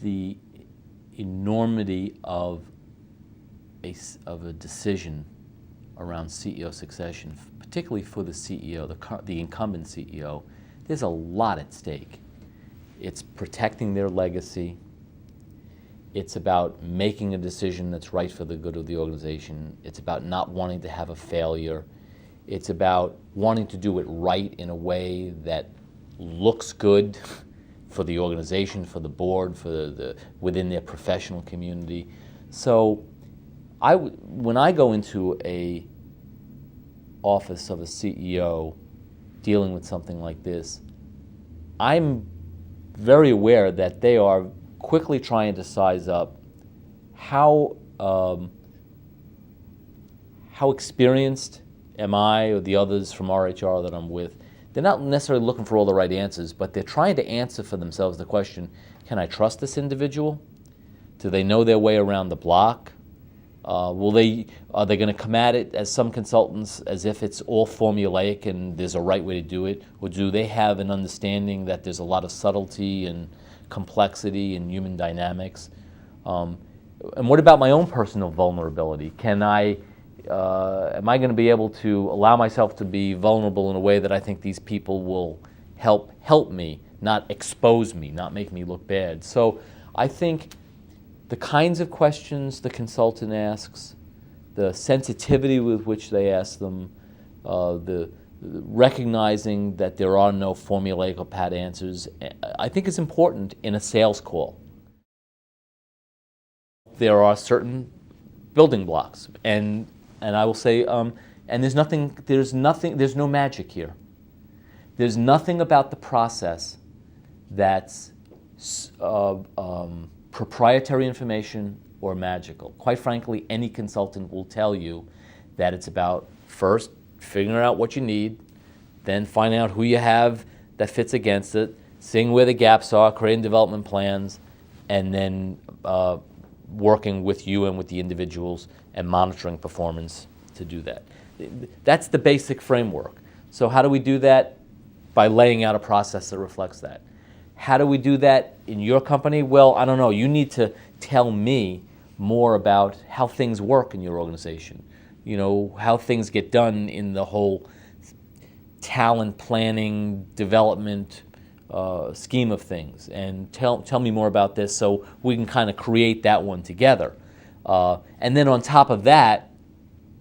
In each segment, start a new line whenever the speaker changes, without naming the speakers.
the enormity of a decision around CEO succession, particularly for the CEO, the incumbent CEO. There's a lot at stake. It's protecting their legacy. It's about making a decision that's right for the good of the organization. It's about not wanting to have a failure. It's about wanting to do it right in a way that looks good for the organization, for the board, within their professional community. So when I go into a office of a CEO dealing with something like this, I'm very aware that they are quickly trying to size up how experienced am I or the others from RHR that I'm with. They're not necessarily looking for all the right answers, but they're trying to answer for themselves the question, can I trust this individual? Do they know their way around the block? Are they going to come at it, as some consultants, as if it's all formulaic and there's a right way to do it? Or do they have an understanding that there's a lot of subtlety and complexity and human dynamics? And what about my own personal vulnerability? Am I going to be able to allow myself to be vulnerable in a way that I think these people will help me, not expose me, not make me look bad? So I think the kinds of questions the consultant asks, the sensitivity with which they ask them, the recognizing that there are no formulaic or pat answers, I think is important in a sales call. There are certain building blocks, and I will say, and there's no magic here. There's nothing about the process that's proprietary information or magical. Quite frankly, any consultant will tell you that it's about first figuring out what you need, then finding out who you have that fits against it, seeing where the gaps are, creating development plans, and then working with you and with the individuals and monitoring performance to do that. That's the basic framework. So how do we do that? By laying out a process that reflects that. How do we do that in your company? Well, I don't know. You need to tell me more about how things work in your organization. You know, how things get done in the whole talent planning, development scheme of things. And tell me more about this so we can kind of create that one together. And then on top of that,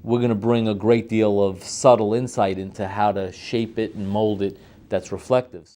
we're going to bring a great deal of subtle insight into how to shape it and mold it that's reflective.